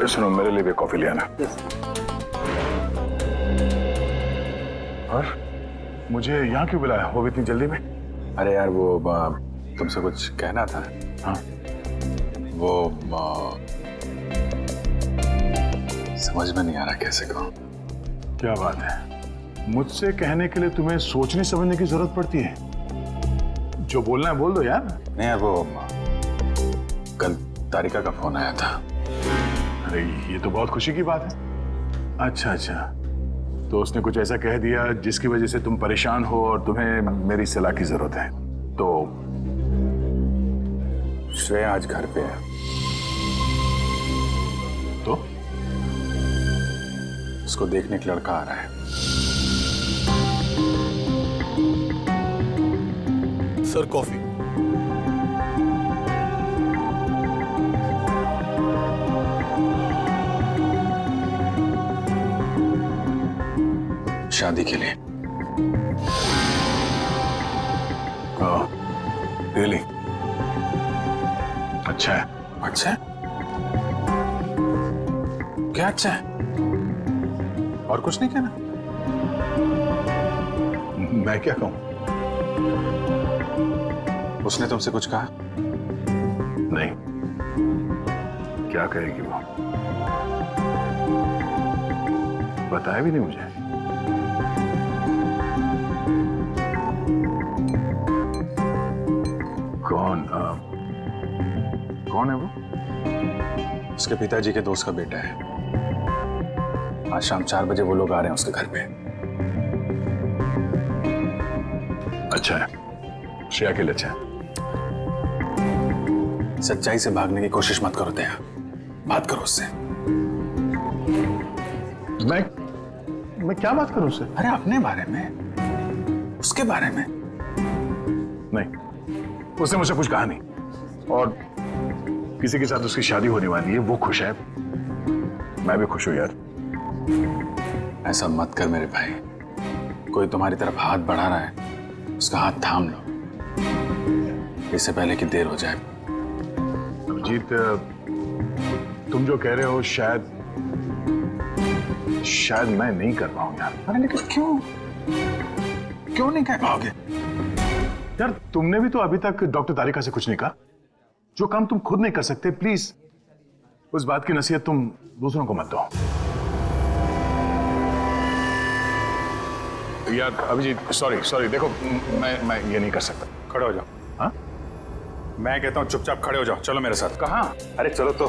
अरे सुनो, मेरे लिए भी कॉफी ले आना। और मुझे यहाँ क्यों बुलाया, वो भी इतनी जल्दी में? अरे यार वो तुमसे कुछ कहना था। हाँ, वो समझ में नहीं आ रहा कैसे कहूँ। क्या बात है, मुझसे कहने के लिए तुम्हें सोचने समझने की जरूरत पड़ती है? जो बोलना है बोल दो यार। नहीं यार, वो कल तारिका का फोन आया था। अरे ये तो बहुत खुशी की बात है। अच्छा अच्छा, तो उसने कुछ ऐसा कह दिया जिसकी वजह से तुम परेशान हो और तुम्हें मेरी सलाह की जरूरत है। तो श्रेया आज घर पे है। तो उसको देखने एक लड़का आ रहा है। Sir coffee. शादी के लिए। रियली? अच्छा है। अच्छा है? क्या अच्छा है? और कुछ नहीं कहना? मैं क्या कहूं? उसने तुमसे कुछ कहा? नहीं, क्या कहेगी वो? बताया भी नहीं मुझे। कौन है वो? उसके पिताजी के दोस्त का बेटा है। आज शाम 4 बजे वो लोग आ रहे हैं उसके घर पे। अच्छा है, श्रेया के लिए अच्छा है। सच्चाई से भागने की कोशिश मत करो दया, बात करो उससे। मैं क्या बात करूं उससे? अरे अपने बारे में, उसके बारे में। नहीं, उसने मुझसे कुछ कहा नहीं। और किसी के साथ उसकी शादी होने वाली है, वो खुश है, मैं भी खुश हूं यार। ऐसा मत कर मेरे भाई, कोई तुम्हारी तरफ हाथ बढ़ा रहा है, उसका हाथ थाम लो, इससे पहले कि देर हो जाए। अभिजीत, तुम जो कह रहे हो शायद मैं नहीं कर पाऊं यार। अरे लेकिन क्यों नहीं कह पाओगे? यार तुमने भी तो अभी तक डॉक्टर तारिका से कुछ नहीं कहा। जो काम तुम खुद नहीं कर सकते, प्लीज उस बात की नसीहत तुम दूसरों को मत दो। यार अभिजीत, सॉरी देखो, मैं ये नहीं कर सकता। खड़े हो जाओ। हाँ, मैं कहता हूँ चुपचाप खड़े हो जाओ। चलो मेरे साथ। कहाँ? अरे चलो तो।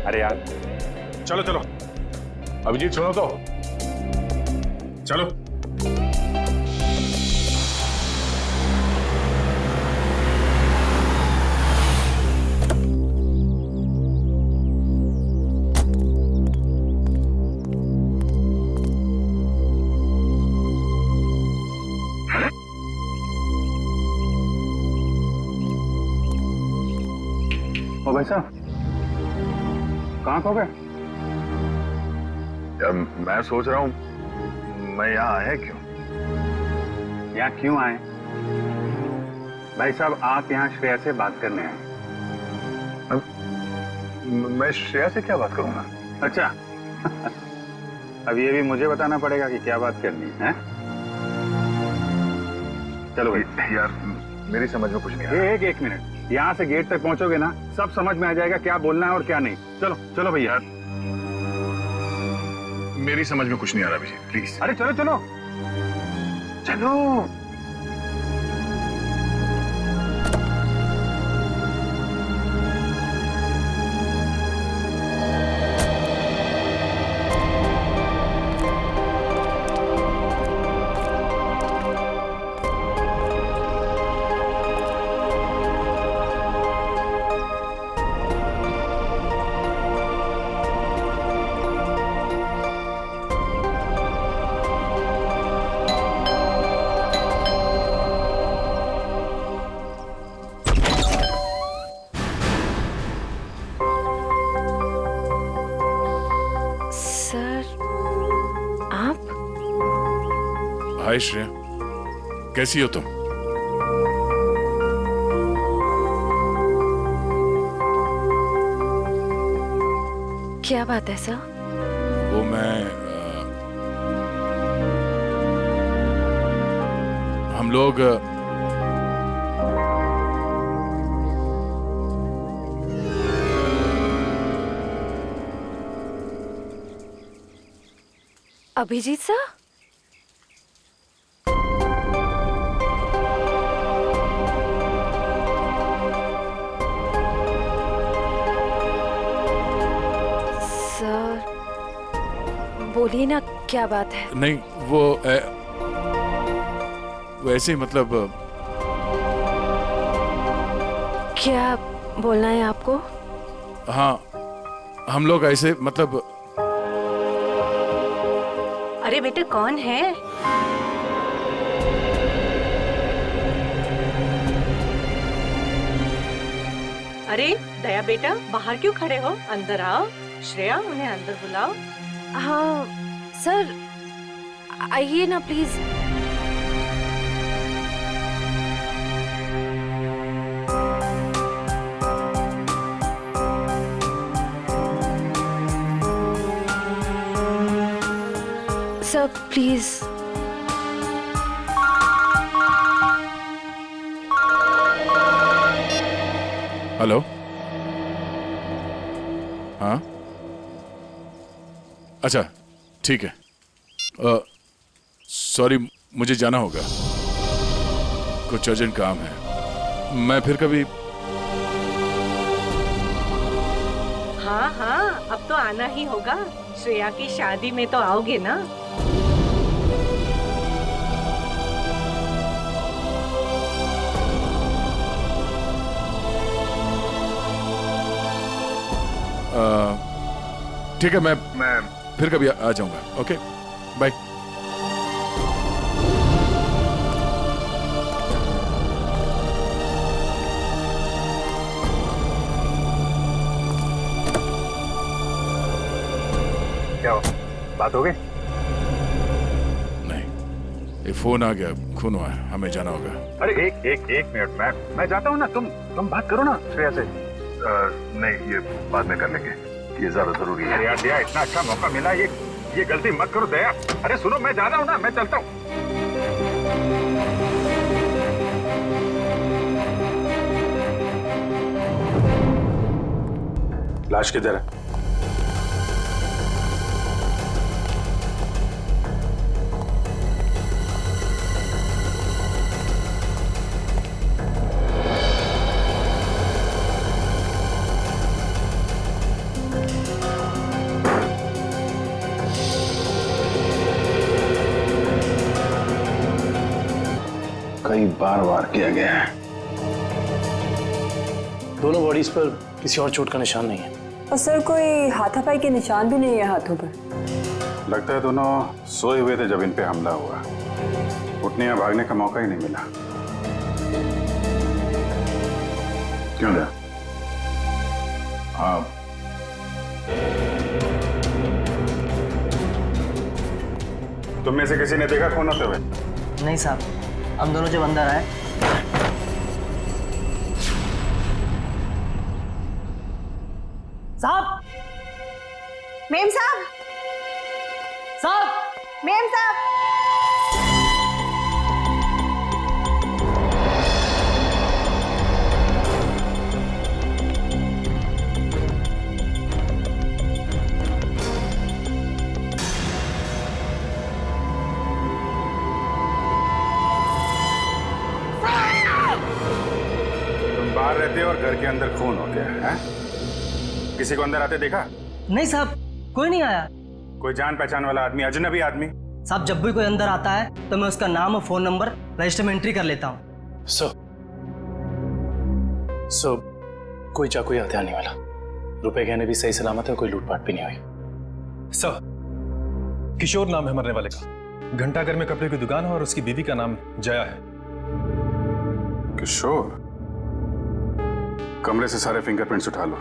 अरे यार चलो अभिजीत सुनो तो। चलो। ओ भाई साहब, कहाँ खो गए? यार मैं सोच रहा हूँ, मैं यहाँ आया क्यों? यहाँ क्यों आए? भाई साहब, आप यहाँ श्रेया से बात करने आए। मैं श्रेया से क्या बात करूंगा? अच्छा अब ये भी मुझे बताना पड़ेगा कि क्या बात करनी है? चलो भाई। यार मेरी समझ में कुछ नहीं आ रहा। एक मिनट, यहाँ से गेट तक पहुंचोगे ना, सब समझ में आ जाएगा क्या बोलना है और क्या नहीं। चलो भैया। मेरी समझ में कुछ नहीं आ रहा अभिजीत, प्लीज। अरे चलो। हाय श्रेया, कैसी हो तुम? क्या बात है सर? वो मैं हम लोग अभिजीत सर? सर बोलिए ना, क्या बात है? नहीं, वो वैसे ही मतलब क्या बोलना है आपको? हाँ, हम लोग ऐसे मतलब अरे बेटे कौन है? अरे दया बेटा, बाहर क्यों खड़े हो? अंदर आओ। श्रेया, उन्हें अंदर बुलाओ। हाँ सर, आइए ना प्लीज। Sir please. हेलो। हाँ, अच्छा ठीक है। सॉरी, मुझे जाना होगा, कुछ अर्जेंट काम है। मैं फिर कभी। हाँ हाँ, अब तो आना ही होगा। श्रेया की शादी में तो आओगे ना? ठीक है, मैं फिर कभी आ जाऊंगा। Okay, bye. क्या हो, बात हो गई? नहीं, ये फोन आ गया, खून हुआ है, हमें जाना होगा। अरे एक मिनट, मैं जाता हूँ ना, तुम बात करो ना श्रेया से। नहीं, ये बाद में कर लेंगे, ये ज्यादा जरूरी है। यार दया, इतना अच्छा मौका मिला, ये गलती मत करो दया। अरे सुनो, मैं जा रहा हूँ ना, मैं चलता हूँ। लाश किधर है? कई बार वार किया गया है। दोनों बॉडीज पर किसी और चोट का निशान नहीं है। और सर, कोई हाथापाई के निशान भी नहीं है हाथों पर। लगता है दोनों सोए हुए थे जब इन पे हमला हुआ। उठने या भागने का मौका ही नहीं मिला। क्यों दया? हाँ, तुम में से किसी ने देखा खून होते हुए? नहीं साहब, हम दोनों जब अंदर आए। साहब, मेम साहब, साहब, मेम साहब। तुम बाहर रहते हो और घर के अंदर खून हो गया है? किसी को अंदर आते देखा? नहीं साहब, कोई नहीं आया। कोई जान पहचान वाला आदमी, अजनबी आदमी? साहब, जब भी कोई अंदर आता है तो मैं उसका नाम और फोन नंबर रजिस्टर में एंट्री कर लेता हूँ। सर, कोई चाकू या हथियार नहीं वाला। रुपए गहने भी सही सलामत है, कोई लूटपाट भी नहीं हुई। सर, किशोर नाम है मरने वाले का। घंटाघर में कपड़े की दुकान है और उसकी बीवी का नाम जया है। किशोर? कमरे से सारे फिंगरप्रिंट्स उठा लो।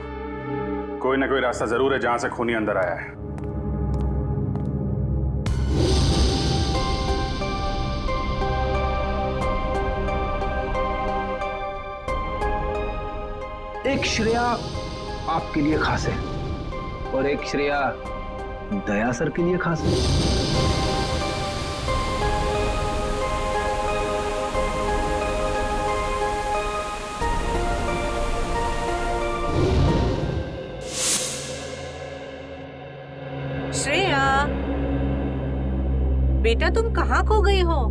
कोई ना कोई रास्ता जरूर है जहां से खूनी अंदर आया है। एक श्रेया आपके लिए खास है। और एक श्रेया दया सर के लिए खास है। श्रेया, बेटा तुम कहाँ खो गई हो?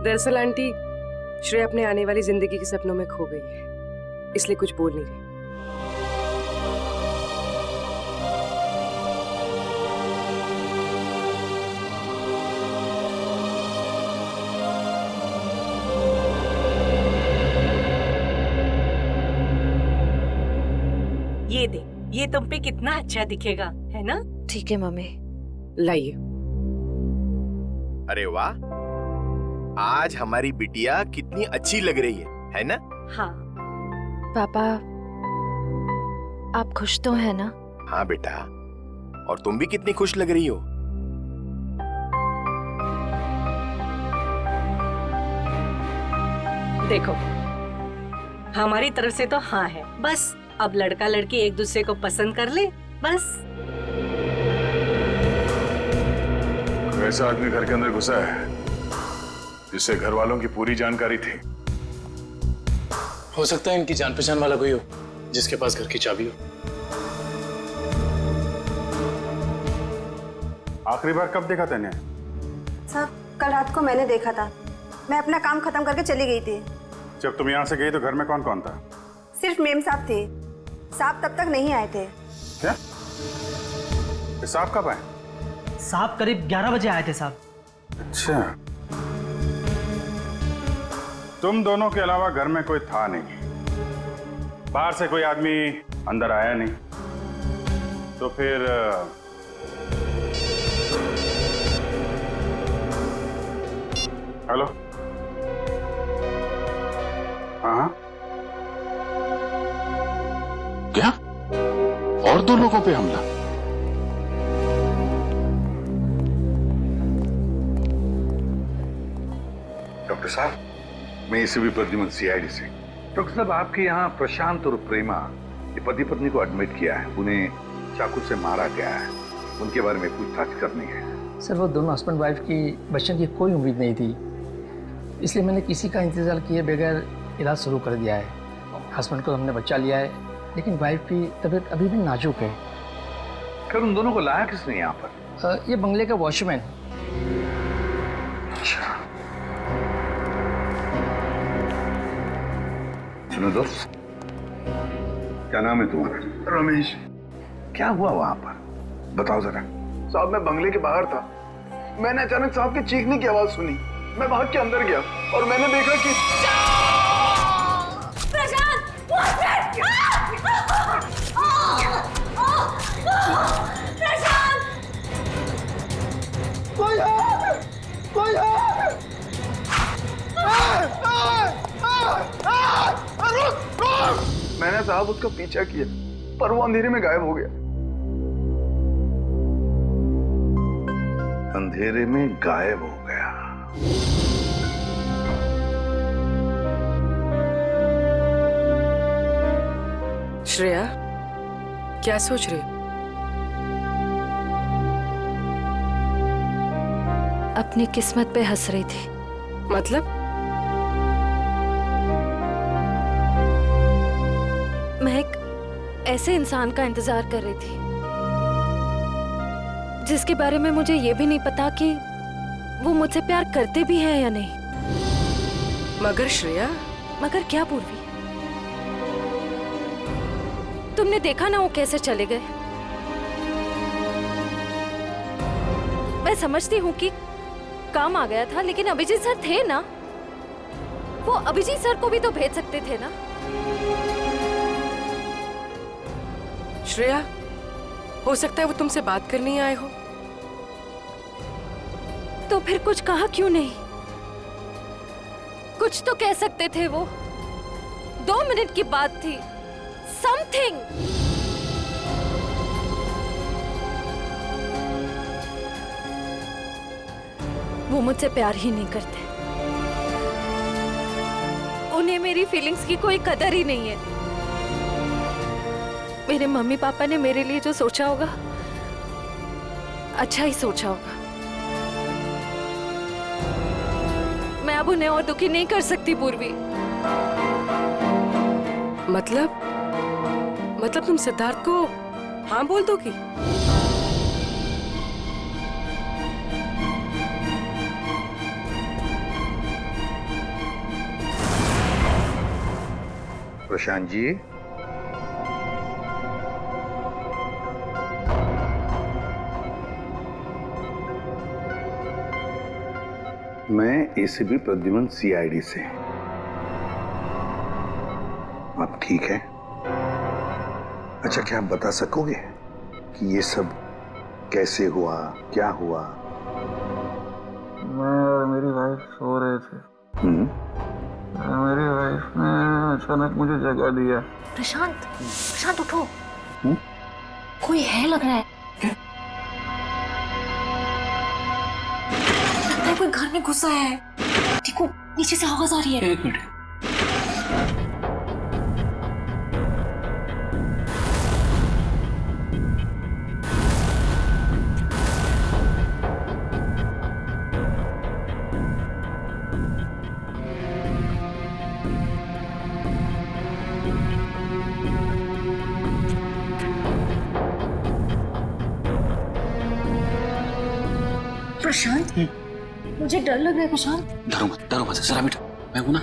दरअसल आंटी, श्रेया अपने आने वाली जिंदगी के सपनों में खो गई है, इसलिए कुछ बोल नहीं रही। ये दे, ये तुम पे कितना अच्छा दिखेगा, है ना? ठीक है मम्मी। लाइए। अरे वाह, आज हमारी बिटिया कितनी अच्छी लग रही है ना? हाँ। पापा, आप खुश तो हैं ना? हाँ बेटा, और तुम भी कितनी खुश लग रही हो। देखो, हमारी तरफ से तो हाँ है, बस अब लड़का लड़की एक दूसरे को पसंद कर ले, बस। ऐसा आदमी घर के अंदर घुसा है जिससे घर वालों की पूरी जानकारी थी। हो सकता है इनकी जान पहचान वाला कोई हो जिसके पास घर की चाबी हो। आखिरी बार कब देखा तूने? साहब, कल रात को मैंने देखा था। मैं अपना काम खत्म करके चली गई थी। जब तुम यहाँ से गई तो घर में कौन कौन था? सिर्फ मेम साहब थे। साहब तब तक नहीं आए थे। क्या? साहब कब आए? साहब करीब 11 बजे आए थे साहब। अच्छा, तुम दोनों के अलावा घर में कोई था नहीं, बाहर से कोई आदमी अंदर आया नहीं, तो फिर हेलो? हाँ, क्या? और 2 लोगों पे हमला? डॉक्टर साहब, मैं एसीपी प्रद्युमन सीआईडी से। डॉक्टर साहब, आपके यहाँ प्रशांत और प्रेमा ये पति पत्नी को एडमिट किया है, उन्हें चाकू से मारा गया है, उनके बारे में पूछताछ करनी है। सर, वो दोनों हस्बैंड वाइफ की बच्चों की कोई उम्मीद नहीं थी, इसलिए मैंने किसी का इंतजार किए बगैर इलाज शुरू कर दिया है। हस्बैंड को हमने बचा लिया है, लेकिन वाइफ की तबीयत अभी भी नाजुक है। फिर उन दोनों को लाया किसने यहाँ पर? ये बंगले का वॉचमैन। अच्छा, सुनो दोस्त, क्या नाम है तुम्हारा? रमेश। क्या हुआ वहां पर, बताओ जरा। साहब, मैं बंगले के बाहर था, मैंने अचानक साहब के चीखने की आवाज सुनी। मैं भाग के अंदर गया और मैंने देखा कि मैंने साहब उसका पीछा किया, पर वो अंधेरे में गायब हो गया। अंधेरे में गायब हो गया? श्रेया, क्या सोच रही? अपनी किस्मत पे हंस रही थी। मतलब? मैं एक ऐसे इंसान का इंतजार कर रही थी जिसके बारे में मुझे ये भी नहीं पता कि वो मुझसे प्यार करते भी हैं या नहीं। मगर श्रेया। मगर क्या पूर्वी? तुमने देखा ना वो कैसे चले गए। मैं समझती हूँ कि काम आ गया था, लेकिन अभिजीत सर थे ना, वो अभिजीत सर को भी तो भेज सकते थे ना। श्रेया, हो सकता है वो तुमसे बात करने आए हो। तो फिर कुछ कहा क्यों नहीं? कुछ to कह सकते थे वो। 2 मिनट की बात थी। समथिंग। वो मुझसे प्यार ही नहीं करते। उन्हें मेरी फीलिंग्स की कोई कदर ही नहीं है। मेरे मम्मी पापा ने मेरे लिए जो सोचा होगा अच्छा ही सोचा होगा। मैं अब उन्हें और दुखी नहीं कर सकती पूर्वी। मतलब तुम सिद्धार्थ को हाँ बोल दोगी? प्रशांत जी, मैं एसीपी प्रद्युमन सीआईडी से। आप ठीक है? अच्छा, क्या आप बता सकोगे कि ये सब कैसे हुआ, क्या हुआ? मैं और मेरी वाइफ सो रहे थे। मेरी वाइफ ने अचानक मुझे जगा दिया। प्रशांत उठो। कोई है लग रहा है। लगता है कोई घर में घुसा है। देखो नीचे से आवाज आ रही है। एक मिनट। प्रशांत, मुझे डर लग रहा है। प्रशांत, डरो मत, जरा मिट, मैं हूं ना।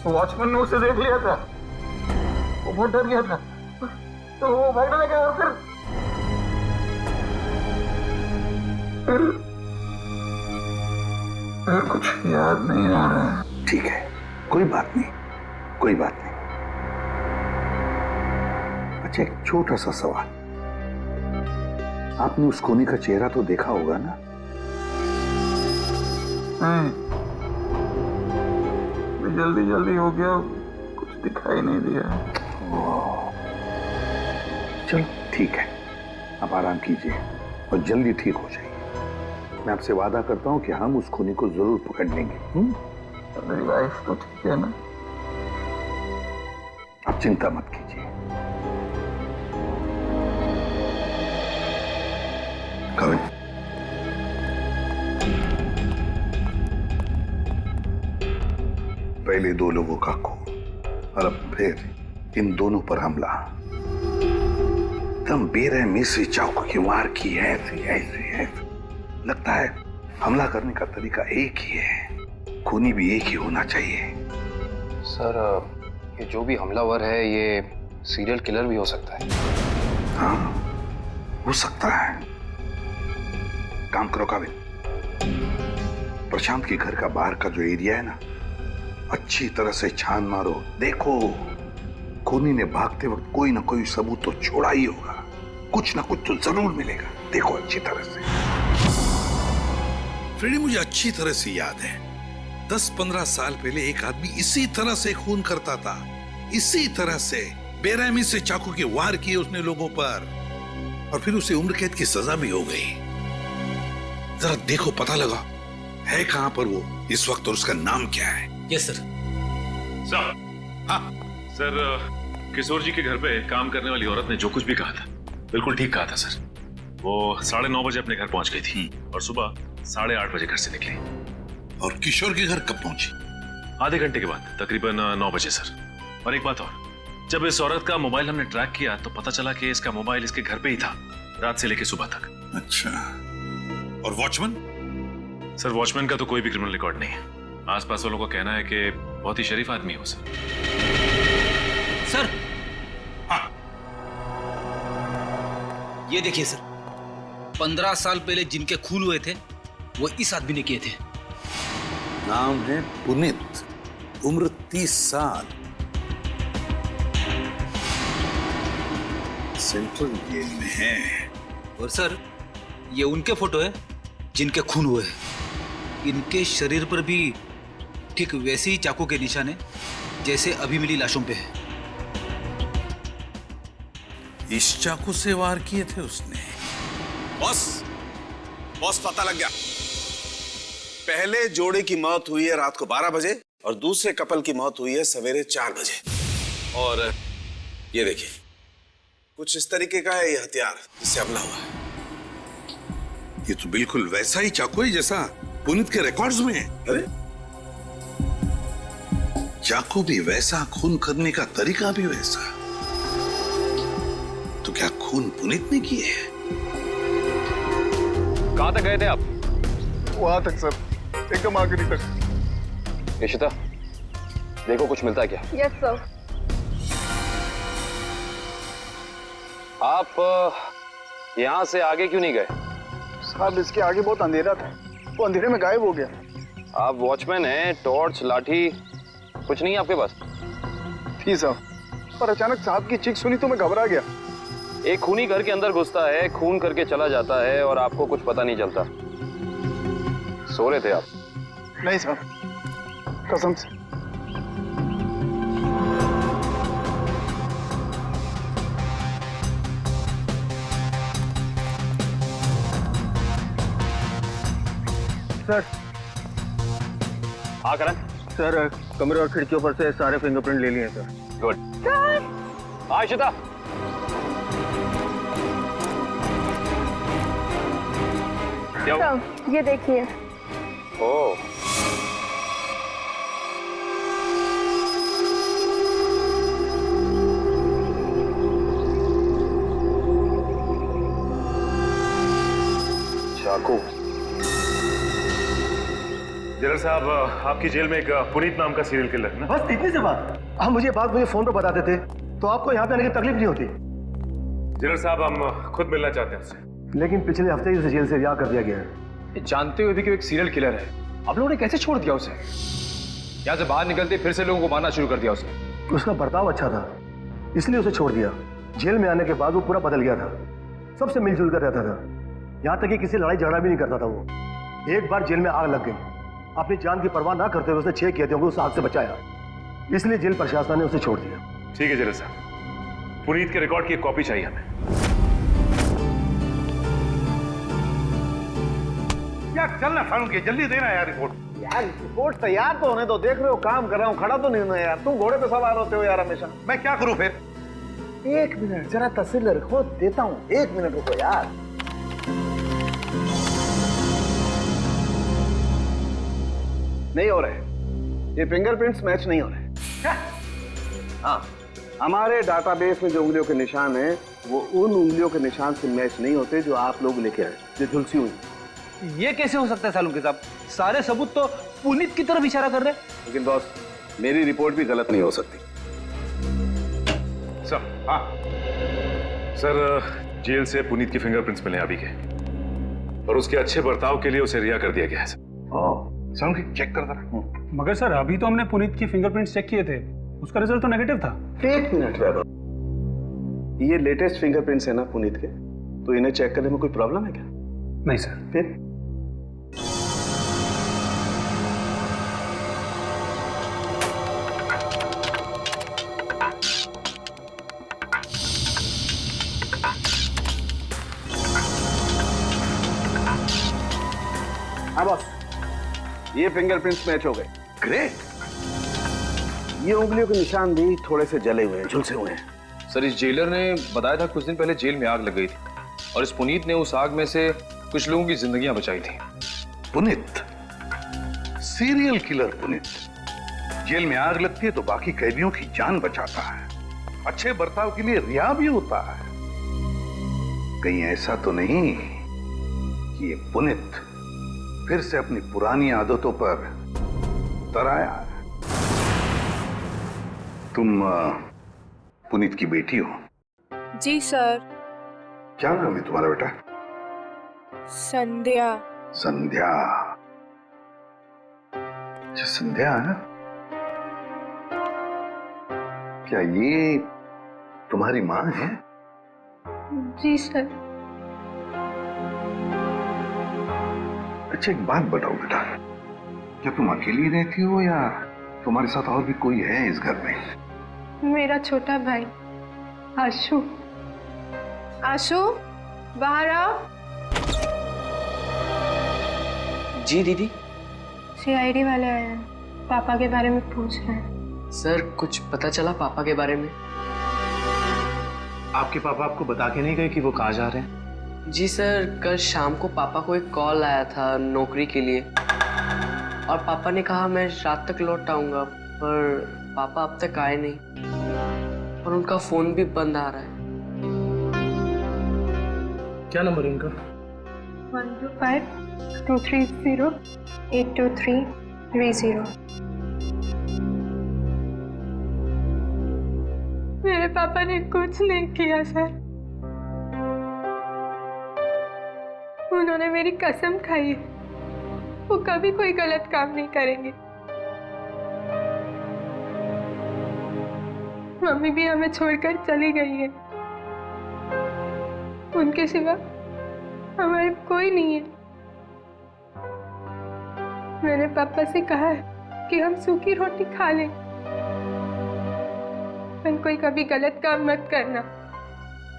वॉचमैन ने उसे देख लिया था। वो बहुत डर गया था, तो वो भागने लगा और फिर कुछ याद नहीं आ रहा है। ठीक है, कोई बात नहीं, कोई बात नहीं। अच्छा, एक छोटा सा सवाल, आपने उस कोनी का चेहरा तो देखा होगा ना? नहीं, जल्दी हो गया, कुछ दिखाई नहीं दिया। चलो ठीक है, आप आराम कीजिए और जल्दी ठीक हो जाइए। मैं आपसे वादा करता हूं कि हम उस खूनी को जरूर पकड़ लेंगे। मेरी वाइफ तो ठीक है ना? आप चिंता मत कीजिए। कविन, पहले 2 लोगों का खून और अब फिर इन दोनों पर हमला। एकदम बेरहमी से चाकू की वार की है। ऐसे लगता है हमला करने का तरीका एक ही है, खूनी भी एक ही होना चाहिए। सर, ये जो भी हमलावर है ये सीरियल किलर भी हो सकता है। हाँ, हो सकता है। काम करो काबिल, प्रशांत के घर का बाहर का जो एरिया है ना, अच्छी तरह से छान मारो। देखो, खूनी ने भागते वक्त कोई ना कोई सबूत तो छोड़ा ही होगा, कुछ ना कुछ तो जरूर मिलेगा। देखो अच्छी तरह से। फ्रेडी, मुझे अच्छी तरह से याद है 10-15 साल पहले एक आदमी इसी तरह से खून करता था, इसी तरह से बेरहमी से चाकू के वार किए उसने लोगों पर, और फिर उसे उम्र कैद की सजा भी हो गई। जरा देखो, पता लगा है कहां पर वो इस वक्त और उसका नाम क्या है। Yes sir. सर, हाँ सर, किशोर जी के घर पे काम करने वाली औरत ने जो कुछ भी कहा था बिल्कुल ठीक कहा था सर। वो 9:30 बजे अपने घर पहुंच गई थी और सुबह 8:30 बजे घर से निकली। और किशोर के घर कब पहुंची? आधे घंटे के बाद, तकरीबन 9 बजे सर। और एक बात और, जब इस औरत का मोबाइल हमने ट्रैक किया तो पता चला कि इसका मोबाइल इसके घर पे ही था रात से लेकर सुबह तक। अच्छा, और वॉचमैन? सर, वॉचमैन का तो कोई भी क्रिमिनल रिकॉर्ड नहीं है। आसपास वालों का कहना है कि बहुत ही शरीफ आदमी है वो सर। सर, हाँ, ये देखिए सर, 15 साल पहले जिनके खून हुए थे वो इस आदमी ने किए थे। नाम है पुनीत, उम्र 30 साल, सेंट्रल जेल में है। और सर, ये उनके फोटो है जिनके खून हुए हैं। इनके शरीर पर भी ठीक वैसे ही चाकू के निशान है जैसे अभी मिली लाशों पे है। इस चाकू से वार किए थे उसने। बॉस, बॉस पता लग गया। पहले जोड़े की मौत हुई है रात को 12 बजे और दूसरे कपल की मौत हुई है सवेरे 4 बजे। और ये देखिए, कुछ इस तरीके का है ये हथियार जिससे हमला हुआ है। ये तो बिल्कुल वैसा ही चाकू है जैसा पुनीत के रिकॉर्ड्स में है। अरे चाकू भी वैसा, खून करने का तरीका भी वैसा। तो क्या खून पुनीत ने किए? कहां तक गए थे आप? वहां तक सर, एकदम आखिरी तक। इशिता, देखो कुछ मिलता है क्या? Yes sir. आप यहां से आगे क्यों नहीं गए? साहब इसके आगे बहुत अंधेरा था, वो अंधेरे में गायब हो गया। आप वॉचमैन हैं, टॉर्च, लाठी कुछ नहीं है आपके पास? थी साहब, पर अचानक साहब की चीख सुनी तो मैं घबरा गया। एक खूनी घर के अंदर घुसता है, खून करके चला जाता है और आपको कुछ पता नहीं चलता। सो रहे थे आप? नहीं साहब, कसम से। सर। हाँ करण। सर, कमरे और खिड़कियों पर से सारे फिंगरप्रिंट ले लिए हैं सर। गुड। हाँ इशिता। ये देखिए। ओह, चाकू। जनरल साहब, आपकी जेल में एक पुनीत नाम का सीरियल किलर है ना? बस इतनी सी बात। हम मुझे बात मुझे फोन पर बताते थे तो आपको यहाँ पे आने की तकलीफ नहीं होती। जनरल साहब, हम खुद मिलना चाहते हैं उससे। लेकिन पिछले हफ्ते ही उसे जेल से रिहा कर दिया गया है। जानते हुए भी कि वो एक सीरियल किलर है, आप लोगों ने कैसे छोड़ दिया उसे? यहाँ से बाहर निकलते फिर से लोगों को मारना शुरू कर दिया उसने। उसका बर्ताव अच्छा था इसलिए उसे छोड़ दिया। जेल में आने के बाद वो पूरा बदल गया था, सबसे मिलजुल कर रहता था, यहाँ तक कि किसी लड़ाई झगड़ा भी नहीं करता था वो। एक बार जेल में आग लग गई, अपनी जान की परवाह ना करते हुए उसने 6 कैदियों को उस आग से बचाया, इसलिए जेल प्रशासन ने उसे छोड़ दिया। ठीक है जनरल साहब, पुनीत के रिकॉर्ड की एक कॉपी चाहिए हमें। यार चलना फारूक, जल्दी देना यार रिपोर्ट। यार रिपोर्ट तैयार तो होने दो, देख रहे हो काम कर रहा हूँ, खड़ा तो नहीं हूं यार। तुम घोड़े पे सवार होते हो यार हमेशा। मैं क्या करूं फिर? 1 मिनट जरा तस्वीर रखो, देता हूँ। 1 मिनट रुको यार। नहीं हो रहे, ये फिंगरप्रिंट्स मैच नहीं हो रहे। हाँ, हमारे डाटाबेस में जो उंगलियों के निशान हैं वो उन उंगलियों के निशान से मैच नहीं होते जो आप लोग लेके आए, जो झुलसी हुई। ये कैसे हो सकता है सालुंके साहब? सारे सबूत तो पुनीत की तरफ इशारा कर रहे हैं। लेकिन बॉस, मेरी रिपोर्ट भी गलत नहीं हो सकती। सर, हाँ सर, जेल से पुनीत की फिंगरप्रिंट्स मिले अभी के, और उसके अच्छे बर्ताव के लिए उसे रिहा कर दिया गया है सर। चेक कर जरा। मगर सर, अभी तो हमने पुनीत की फिंगरप्रिंट्स चेक किए थे, उसका रिजल्ट तो नेगेटिव था। 1 मिनट वैभव, ये लेटेस्ट फिंगरप्रिंट्स है ना पुनीत के, तो इन्हें चेक करने में कोई प्रॉब्लम है क्या? नहीं सर। फिर हाँ बॉस, ये फिंगरप्रिंट्स मैच हो गए। ग्रेट। ये उंगलियों के निशान भी थोड़े से जले हुए हैं, झुलसे हुए हैं। सर, इस जेलर ने बताया था कुछ दिन पहले जेल में आग लग गई थी और इस पुनीत ने उस आग में से कुछ लोगों की जिंदगियां बचाई थी। Puneet, serial killer Puneet, jail में आग लगती है तो बाकी कैदियों की जान बचाता है, अच्छे बर्ताव के लिए रिहा भी होता है। कहीं ऐसा तो नहीं कि ये पुनीत फिर से अपनी पुरानी आदतों पर तराया है? तुम पुनीत की बेटी हो? जी सर। क्या नाम है तुम्हारा बेटा? संध्या। संध्या। अच्छा, संध्या है? क्या ये तुम्हारी माँ है? जी सर। अच्छा एक बात बताओ बेटा, क्या तुम अकेली रहती हो या तुम्हारे साथ और भी कोई है इस घर में? मेरा छोटा भाई आशु। आशु बाहर आओ। जी दीदी। सीआईडी वाले आए हैं, पापा के बारे में पूछ रहे हैं। सर कुछ पता चला पापा के बारे में? आपके पापा आपको बता के नहीं गए कि वो कहाँ जा रहे हैं? जी सर, कल शाम को पापा को एक कॉल आया था नौकरी के लिए और पापा ने कहा मैं रात तक लौट आऊंगा, पर पापा अब तक आए नहीं और उनका फोन भी बंद आ रहा है। क्या नंबर है उनका? 125-230-82330। मेरे पापा ने कुछ नहीं किया सर, उन्होंने मेरी कसम खाई है वो कभी कोई गलत काम नहीं करेंगे। मम्मी भी हमें छोड़कर चली गई है, उनके सिवा हमारे कोई नहीं है। मैंने पापा से कहा है कि हम सूखी रोटी खा लें, पर कोई कभी गलत काम मत करना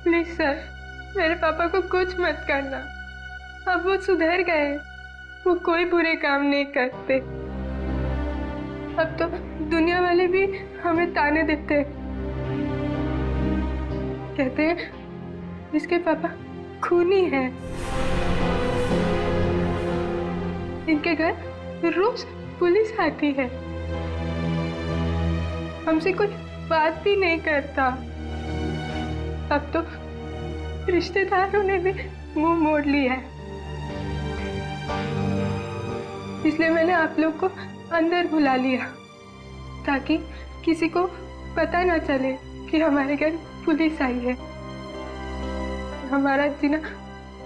प्लीज सर, मेरे पापा को कुछ मत करना। अब वो सुधर गए, वो कोई बुरे काम नहीं करते। अब तो दुनिया वाले भी हमें ताने देते हैं, कहते हैं इसके पापा खूनी है। इनके घर रोज पुलिस आती है, हमसे कोई बात भी नहीं करता। अब तो रिश्तेदारों ने भी मुंह मोड़ लिया है, इसलिए मैंने आप लोग को अंदर बुला लिया ताकि किसी को पता ना चले कि हमारे घर पुलिस आई है। हमारा जीना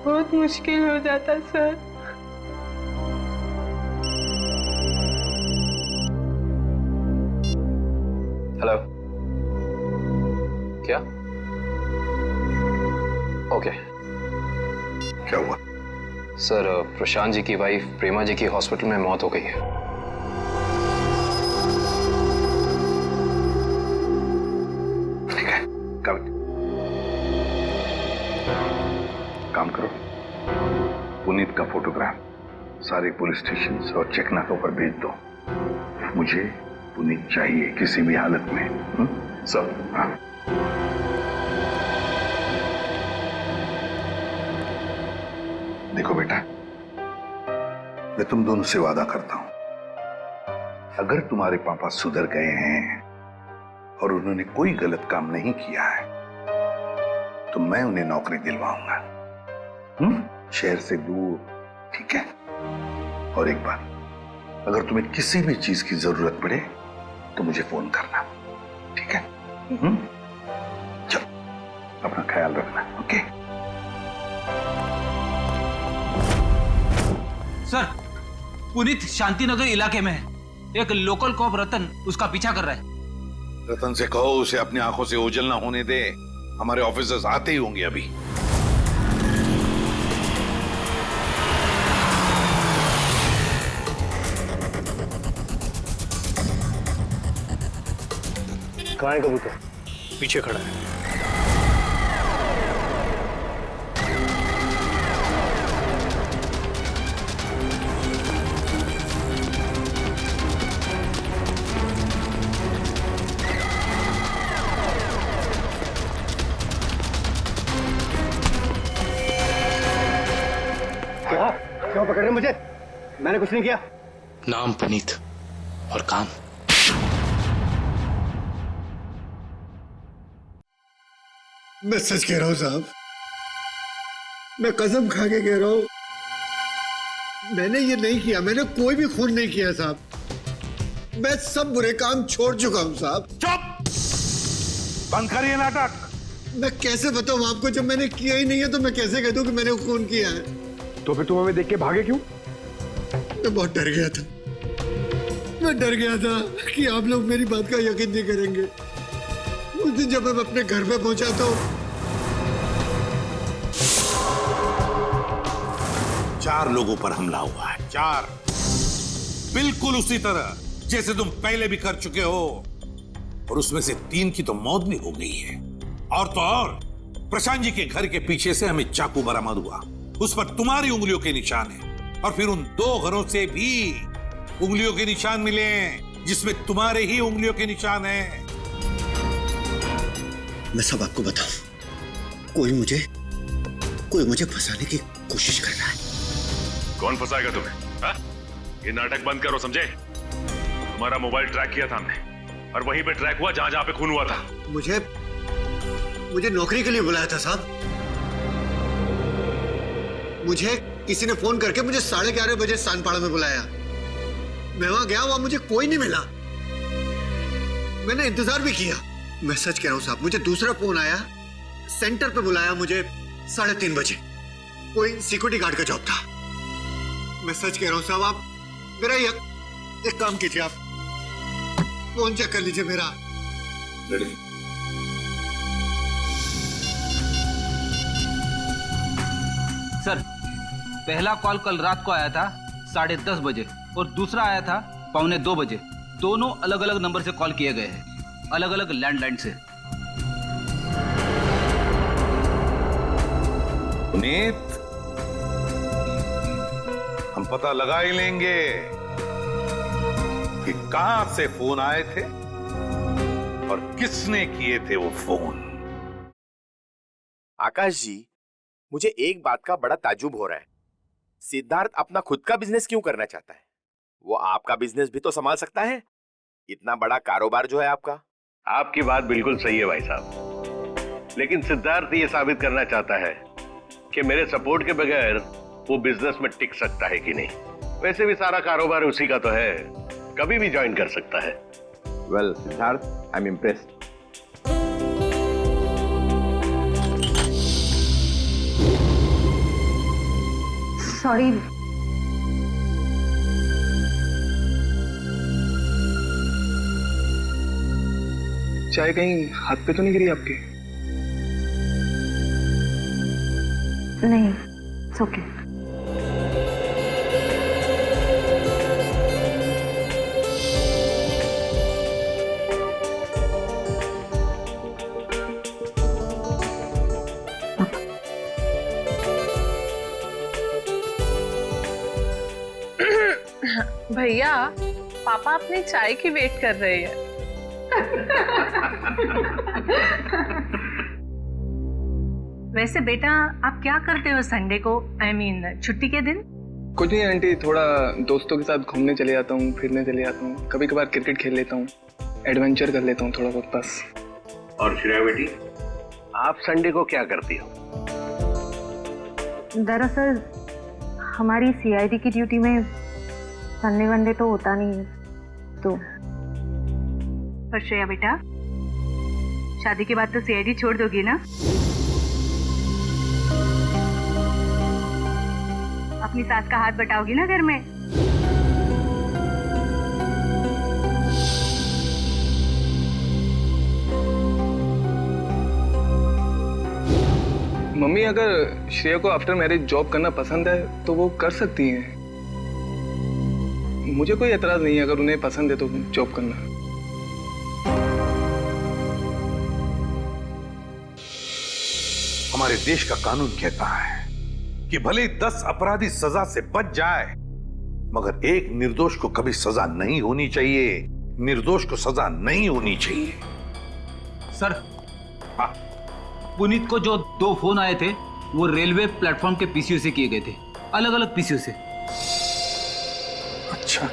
बहुत मुश्किल हो जाता सर। हेलो, क्या? ओके। क्या हुआ? सर प्रशांत जी की वाइफ प्रेमा जी की हॉस्पिटल में मौत हो गई है। ठीक है, काम करो, पुनीत का फोटोग्राफ सारे पुलिस स्टेशन और चेकनाकों पर भेज दो। मुझे पुनीत चाहिए किसी भी हालत में। सब हाँ। देखो बेटा, मैं तुम दोनों से वादा करता हूं, अगर तुम्हारे पापा सुधर गए हैं और उन्होंने कोई गलत काम नहीं किया है तो मैं उन्हें नौकरी दिलवाऊंगा, शहर से दूर, ठीक है? और एक बात, अगर तुम्हें किसी भी चीज की जरूरत पड़े तो मुझे फोन करना, ठीक है? चलो, अपना ख्याल रखना, ओके? सर, पुनीत शांतिनगर इलाके में है, एक लोकल कॉप रतन उसका पीछा कर रहा है। रतन से कहो उसे अपनी आंखों से ओझल ना होने दे, हमारे ऑफिसर्स आते ही होंगे अभी। कहाँ है कबूतर? पीछे खड़ा है। क्यों पकड़ रहे मुझे? मैंने कुछ नहीं किया। नाम पुनीत और काम। मैं सच कह रहा हूं साहब, मैं कसम खा के कह रहा हूं, मैंने ये नहीं किया, मैंने कोई भी खून नहीं किया साहब। मैं सब बुरे काम छोड़ चुका हूं साहब। चुप! बंद करिए नाटक। मैं कैसे बताऊं आपको, जब मैंने किया ही नहीं है तो मैं कैसे कह दूं कि मैंने खून किया है? तो फिर तुम हमें देख के भागे क्यों? मैं बहुत डर गया था, मैं डर गया था कि आप लोग मेरी बात का यकीन नहीं करेंगे। उस दिन जब मैं अपने घर पे पहुंचा तो 4 लोगों पर हमला हुआ है, 4। बिल्कुल उसी तरह जैसे तुम पहले भी कर चुके हो, और उसमें से 3 की तो मौत भी हो गई है। और तो और प्रशांत जी के घर के पीछे से हमें चाकू बरामद हुआ, उस पर तुम्हारी उंगलियों के निशान है, और फिर उन 2 घरों से भी उंगलियों के निशान मिले जिसमें तुम्हारे ही उंगलियों के निशान है। मैं सब आपको बताऊं, कोई मुझे फंसाने की कोशिश कर रहा है। कौन फंसाएगा तुम्हें? हा? ये नाटक बंद करो, समझे? तुम्हारा मोबाइल ट्रैक किया था हमने, और वहीं पे ट्रैक हुआ जहां जहां पे खून हुआ था। मुझे नौकरी के लिए बुलाया था साहब। मुझे किसी ने फोन करके मुझे 11:30 बजे सानपाड़ा में बुलाया। मैं वहां गया, वहां मुझे कोई नहीं मिला। मैंने इंतजार भी किया। मैं सच कह रहा हूं साहब, मुझे दूसरा फोन आया, सेंटर पे बुलाया मुझे 3:30 बजे। कोई सिक्योरिटी गार्ड का जॉब था। मैं सच कह रहा हूं साहब, आप मेरा एक काम कीजिए, आप फोन चेक कर लीजिए मेरा। सर, पहला कॉल कल रात को आया था 10:30 बजे और दूसरा आया था 1:45 बजे। दोनों अलग अलग नंबर से कॉल किए गए हैं, अलग अलग लैंडलाइन से। पुनीत, हम पता लगा ही लेंगे कि कहां से फोन आए थे और किसने किए थे वो फोन। आकाश जी, मुझे एक बात का बड़ा ताज्जुब हो रहा है। सिद्धार्थ अपना खुद का बिजनेस क्यों करना चाहता है? वो आपका बिजनेस भी तो संभाल सकता है। इतना बड़ा कारोबार जो है आपका। आपकी बात बिल्कुल सही है भाई साहब, लेकिन सिद्धार्थ ये साबित करना चाहता है कि मेरे सपोर्ट के बगैर वो बिजनेस में टिक सकता है कि नहीं। वैसे भी सारा कारोबार उसी का तो है, कभी भी ज्वाइन कर सकता है। Well Siddharth, I am impressed. Sorry, चाय कहीं हाथ पे तो नहीं गिरी आपके? नहीं, इट्स ओके। भैया, पापा अपनी चाय की वेट कर रहे हैं। वैसे बेटा, आप क्या करते हो संडे को, I mean, छुट्टी के दिन? कुछ नहीं आंटी, थोड़ा दोस्तों के साथ घूमने चले जाता हूँ, फिरने चले जाता हूँ, कभी कभार क्रिकेट खेल लेता हूँ, एडवेंचर कर लेता हूँ थोड़ा बहुत बस। और श्रेया बेटी, आप संडे को क्या करती हो? दरअसल हमारी CID की ड्यूटी में संडे वनडे तो होता नहीं है, तो। पर श्रेया बेटा, शादी के बाद तो CID छोड़ दोगी ना? अपनी सास का हाथ बटाओगी ना घर में? मम्मी, अगर श्रेया को आफ्टर मैरिज जॉब करना पसंद है तो वो कर सकती हैं। मुझे कोई एतराज नहीं है अगर उन्हें पसंद है तो जॉब करना। हमारे देश का कानून कहता है कि भले 10 अपराधी सजा से बच जाए, मगर एक निर्दोष को कभी सजा नहीं होनी चाहिए। निर्दोष को सजा नहीं होनी चाहिए। सर, पुनीत को जो 2 फोन आए थे वो रेलवे प्लेटफॉर्म के पीसीओ से किए गए थे, अलग अलग पीसीओ से। अच्छा,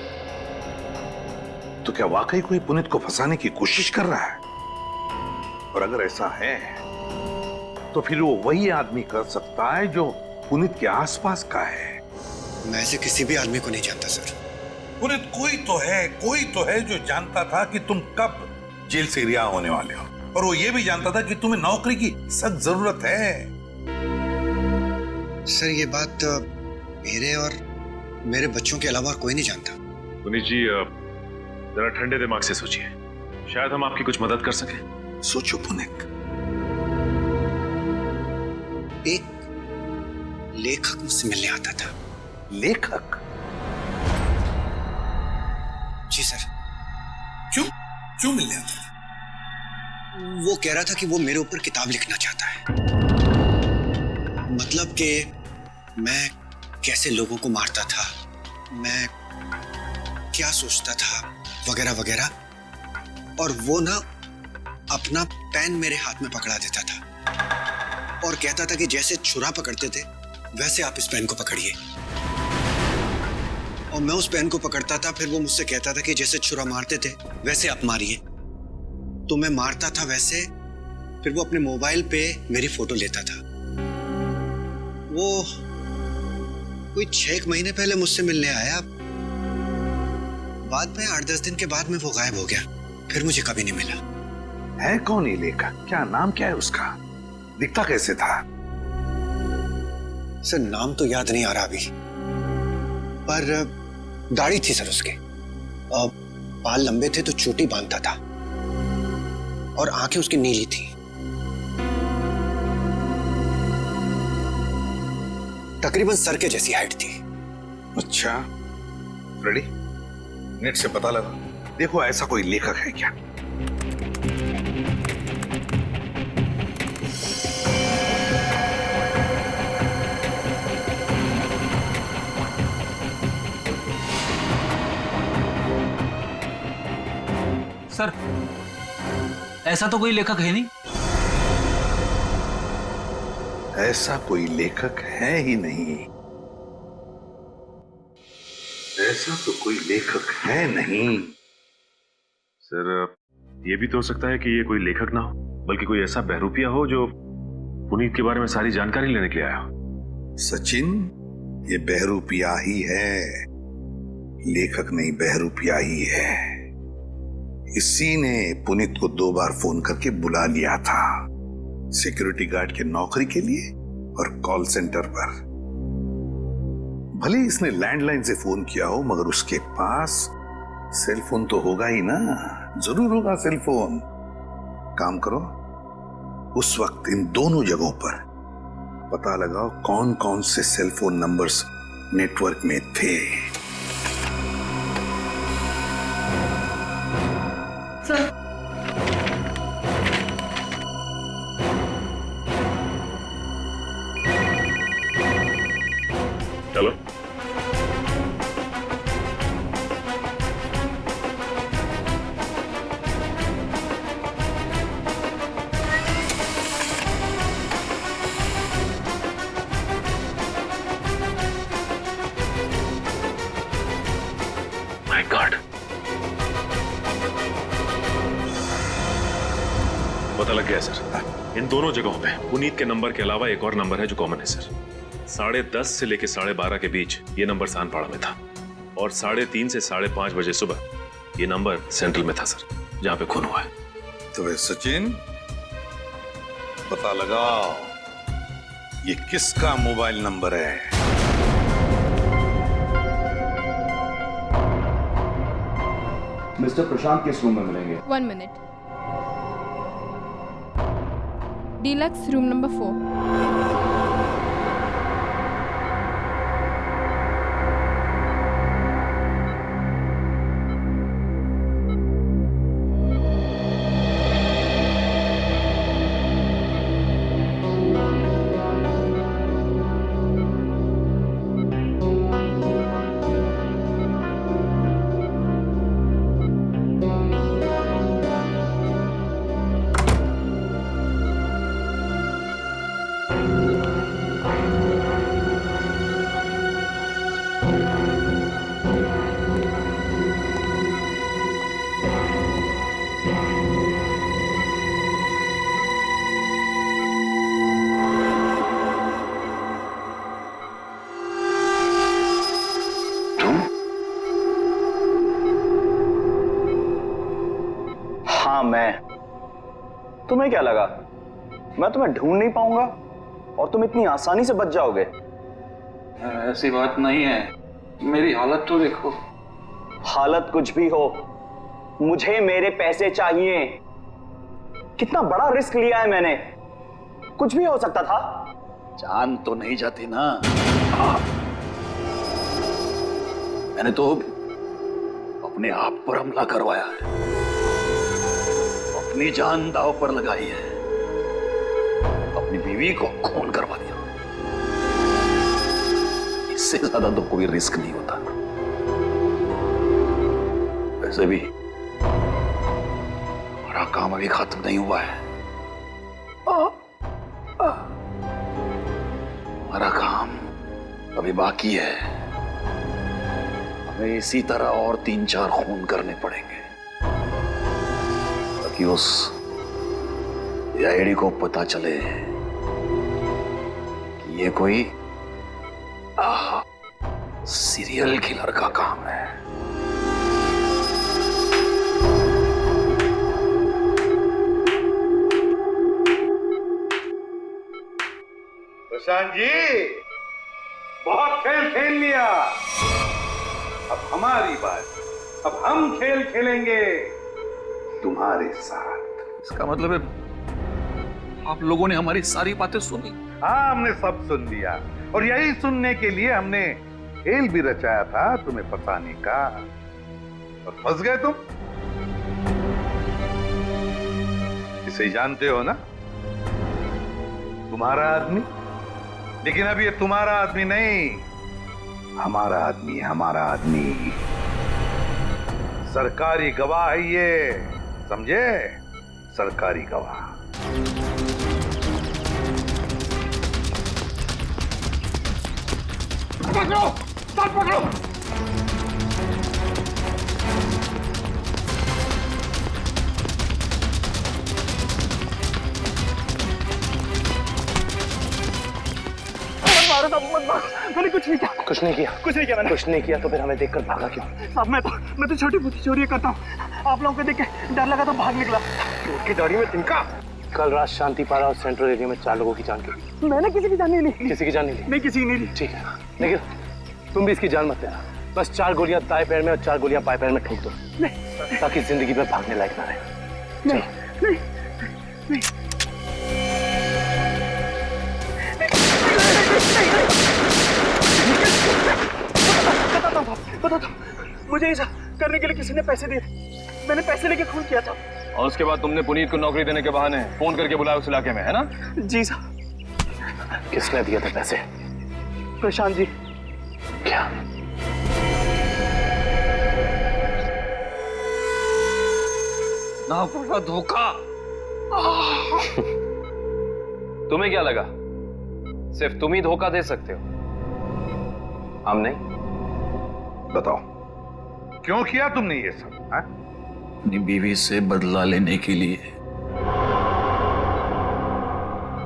तो क्या वाकई कोई पुनीत को फंसाने की कोशिश कर रहा है? और अगर ऐसा है तो फिर वो वही आदमी कर सकता है जो पुनीत के आसपास का है। मैं ऐसे किसी भी आदमी को नहीं जानता सर। पुनीत कोई तो है जो जानता था कि तुम कब जेल से रिहा होने वाले हो, और वो ये भी जानता था कि तुम्हें नौकरी की सख्त जरूरत है। सर, ये बात मेरे और मेरे बच्चों के अलावा कोई नहीं जानता। पुनीत जी, जरा ठंडे दिमाग से सोचिए, शायद हम आपकी कुछ मदद कर सकें। सोचो पुनीत। एक लेखक मुझसे मिलने आता था। लेखक? जी सर। क्यों क्यों मिलने आता था? वो कह रहा था कि वो मेरे ऊपर किताब लिखना चाहता है, मतलब कि मैं कैसे लोगों को मारता था, मैं क्या सोचता था, वगैरह वगैरह। और वो ना अपना पेन मेरे हाथ में पकड़ा देता था और कहता था कि जैसे छुरा पकड़ते थे वैसे आप इस पेन को पकड़िए। और मैं उस पेन को पकड़ता था, फिर वो मुझसे कहता था कि जैसे छुरा मारते थे वैसे आप मारिए। तो मैं मारता था वैसे, फिर वो अपने मोबाइल पे मेरी फोटो लेता था। वो कोई 6 महीने पहले मुझसे मिलने आया, बाद में 8-10 दिन के बाद में वो गायब हो गया, फिर मुझे कभी नहीं मिला। है कौन ये लेखक? क्या नाम क्या है उसका? दिखता कैसे था? सर नाम तो याद नहीं आ रहा अभी, पर दाढ़ी थी सर उसके, बाल लंबे थे तो चोटी बांधता था और आंखें उसकी नीली थी। तकरीबन सर के जैसी हाइट थी। अच्छा, रेडी? नेट से पता लगा, देखो ऐसा कोई लेखक है क्या? सर ऐसा तो कोई लेखक है नहीं। ऐसा कोई लेखक है ही नहीं। ऐसा तो कोई लेखक है नहीं। सर ये भी तो हो सकता है कि ये कोई लेखक ना हो, बल्कि कोई ऐसा बहरूपिया हो जो पुनीत के बारे में सारी जानकारी लेने के लिए आया हो। सचिन, ये बहरूपिया ही है, लेखक नहीं, बहरूपिया ही है। इसी ने पुनीत को 2 बार फोन करके बुला लिया था, सिक्योरिटी गार्ड के नौकरी के लिए और कॉल सेंटर पर। भले इसने लैंडलाइन से फोन किया हो, मगर उसके पास सेल फोन तो होगा ही ना, जरूर होगा सेल फोन। काम करो, उस वक्त इन दोनों जगहों पर पता लगाओ कौन कौन से सेल फोन नंबर्स नेटवर्क में थे। चलो माय गॉड, पता लग गया सर। इन दोनों जगहों पे पुनीत के नंबर के अलावा एक और नंबर है जो कॉमन है सर। 10:30 से लेकर 12:30 के बीच ये नंबर सानपाड़ा में था और 3:30 से 5:30 बजे सुबह ये नंबर सेंट्रल में था सर, जहां पे खून हुआ है। तो वे सचिन, पता लगाओ ये किसका मोबाइल नंबर है। मिस्टर प्रशांत किस रूम में मिलेंगे? 1 मिनट। Deluxe room number 4। मैं, तुम्हें क्या लगा मैं तुम्हें ढूंढ नहीं पाऊंगा और तुम इतनी आसानी से बच जाओगे? ऐसी बात नहीं है, मेरी हालत तो देखो। हालत कुछ भी हो, मुझे मेरे पैसे चाहिए। कितना बड़ा रिस्क लिया है मैंने, कुछ भी हो सकता था। जान तो नहीं जाती ना। मैंने तो अपने आप पर हमला करवाया है, अपनी जान दांव पर लगाई है, अपनी बीवी को खून करवा दिया। इससे ज्यादा तो कोई रिस्क नहीं होता। वैसे भी हमारा काम अभी खत्म नहीं हुआ है। हमारा काम अभी बाकी है। हमें इसी तरह और 3-4 खून करने पड़ेंगे ताकि उस आईडी को पता चले कि ये कोई सीरियल किलर का काम है। प्रशांत जी, बहुत खेल खेल लिया, अब हमारी बात, अब हम खेल खेलेंगे तुम्हारे साथ। इसका मतलब है आप लोगों ने हमारी सारी बातें सुनी? हाँ, हमने सब सुन लिया और यही सुनने के लिए हमने खेल भी रचाया था तुम्हें फंसाने का, और फंस गए तुम। इसे जानते हो ना, तुम्हारा आदमी। लेकिन अब ये तुम्हारा आदमी नहीं, हमारा आदमी है, हमारा आदमी। सरकारी गवाह है ये, समझे? सरकारी गवाह। पकड़ो, साथ पकड़ो। मैंने कुछ नहीं किया। कुछ नहीं किया? कुछ नहीं किया मैंने। कुछ नहीं किया तो फिर हमें देखकर भागा क्यों? साहब मैं तो छोटी मोटी चोरी करता हूँ। आप लोगों को देख के डर लगा तो भाग निकला। की दाढ़ी में तिनका। कल रात शांति पारा और सेंट्रल एरिया में 4 लोगों की जान गई। मैंने किसी की जान नहीं ली। किसी की जान नहीं ली? नहीं, किसी की नहीं ली। ठीक है, लेकिन तुम भी इसकी जान मत लेना। बस 4 गोलियां दाएं पैर में और 4 गोलियां बाएं पैर में ठोक दो, ताकि जिंदगी में भागने लायक ना रहे। नहीं, नहीं। बताता हूँ, मुझे ऐसा करने के लिए किसी ने पैसे दिए। मैंने पैसे लेके खून किया था। और उसके बाद तुमने पुनीत को नौकरी देने के बहाने फोन करके बुलाया उस इलाके में, है ना? जी साहब। किसने दिया था पैसे? प्रशांत जी। क्या? ना पड़ा धोखा। तुम्हें क्या लगा सिर्फ तुम ही धोखा दे सकते हो, हम नहीं? बताओ, क्यों किया तुमने ये सब? अपनी बीवी से बदला लेने के लिए।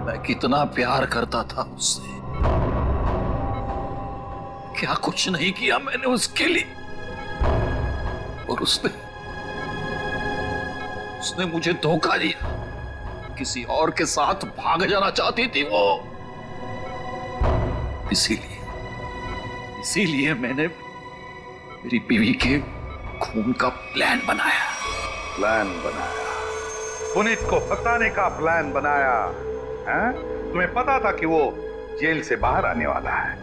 मैं कितना प्यार करता था उससे। क्या कुछ नहीं किया मैंने उसके लिए, और उसने मुझे धोखा दिया। किसी और के साथ भाग जाना चाहती थी वो। इसीलिए मैंने मेरी बीवी के खून का प्लान बनाया। पुनीत को फंसाने का प्लान बनाया, हैं? तुम्हें पता था कि वो जेल से बाहर आने वाला है?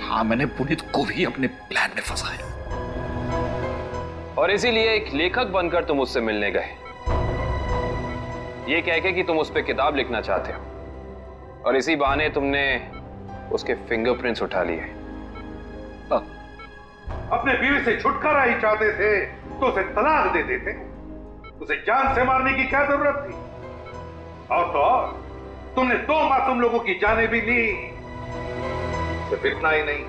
हाँ, मैंने पुनीत को भी अपने प्लान में फंसाया। और इसीलिए एक लेखक बनकर तुम उससे मिलने गए, ये कह के कि तुम उस पर किताब लिखना चाहते हो, और इसी बहाने तुमने उसके फिंगरप्रिंट्स उठा लिए। अपने बीवी से छुटकारा ही चाहते थे तो उसे तलाक दे देते। उसे जान से मारने की क्या जरूरत थी? और तो और तुमने 2 मासूम लोगों की जानें भी ली। सिर्फ इतना ही नहीं,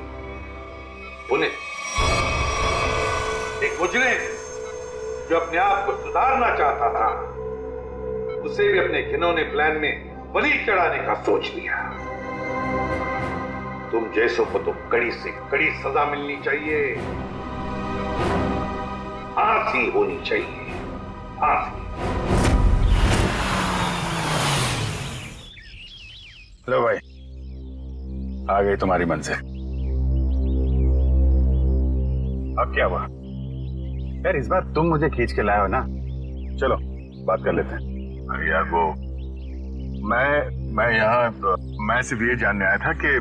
उन्हें एक मुजरिम जो अपने आप को सुधारना चाहता था, उसे भी अपने घिनौने प्लान में बलि चढ़ाने का सोच लिया। तुम जैसों को तो कड़ी से कड़ी सजा मिलनी चाहिए, फांसी होनी चाहिए, फांसी। लो भाई, आ गई तुम्हारी मंजिल। अब क्या हुआ? यार इस बार तुम मुझे खींच के लाए हो ना, चलो बात कर लेते हैं। अरे यार वो मैं सिर्फ ये जानने आया था कि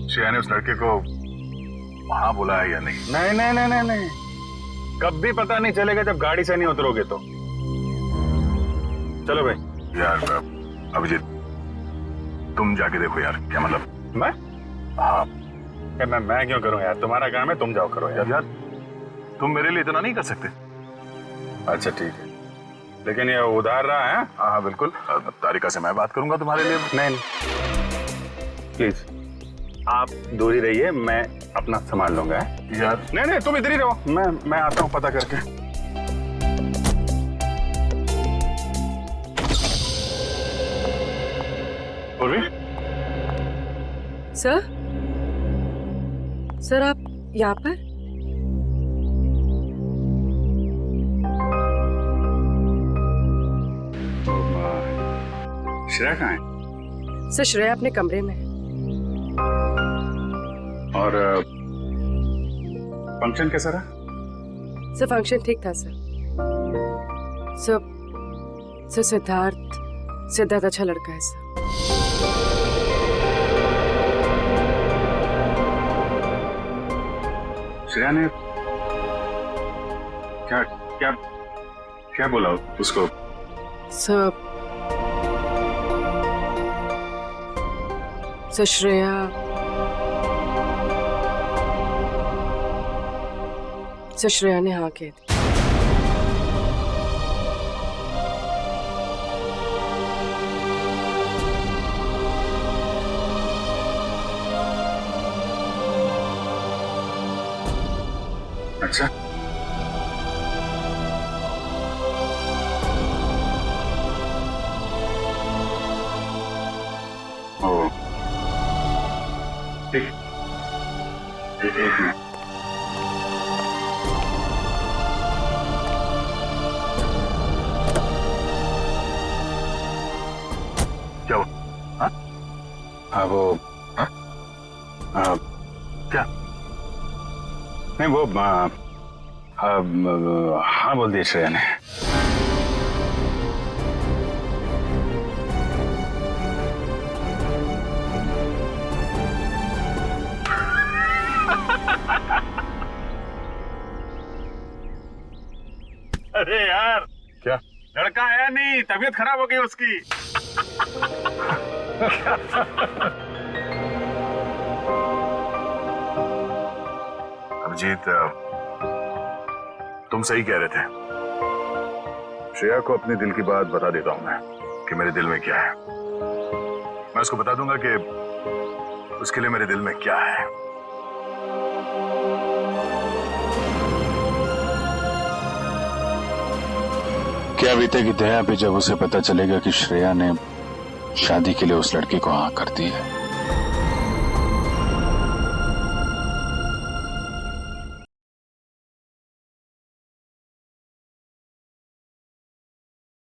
श्रेया ने उस लड़के को वहां बुलाया या नहीं? नहीं नहीं नहीं नहीं नहीं, कब भी पता नहीं चलेगा जब गाड़ी से नहीं उतरोगे तो। चलो भाई। यार अभिजीत, तुम जाके देखो यार, क्या मतलब? मैं? हाँ। मैं क्यों करूं यार, तुम्हारा काम है, तुम जाओ करो यार। यार तुम मेरे लिए इतना नहीं कर सकते? अच्छा ठीक है, लेकिन ये उधार रहा है। हाँ बिल्कुल, तारिका से मैं बात करूंगा तुम्हारे लिए। नहीं प्लीज आप दूर ही रहिए, मैं अपना संभाल लूंगा। यार नहीं नहीं, तुम इधर ही रहो, मैं आता हूँ पता करके। पूर्वी। सर आप यहाँ पर? श्रेया कहाँ है? सर श्रेया अपने कमरे में है। और फंक्शन कैसा रहा? सर फंक्शन ठीक था सर। सर सिद्धार्थ अच्छा लड़का है सर। श्रेया ने क्या क्या क्या बोला उसको? सर श्रेया ने हाँ कह दी। अच्छा ओ ठीक, एक मिनट। क्या वो? हाँ वो क्या? नहीं वो हाँ बोल दिया श्रेया ने। अरे यार क्या लड़का है नहीं, तबीयत खराब हो गई उसकी। अभिजीत तुम सही कह रहे थे। श्रेया को अपने दिल की बात बता देता हूं मैं कि मेरे दिल में क्या है। मैं उसको बता दूंगा कि उसके लिए मेरे दिल में क्या है। क्या बीतेगी दया पे जब उसे पता चलेगा कि श्रेया ने शादी के लिए उस लड़के को हाँ कर दी है।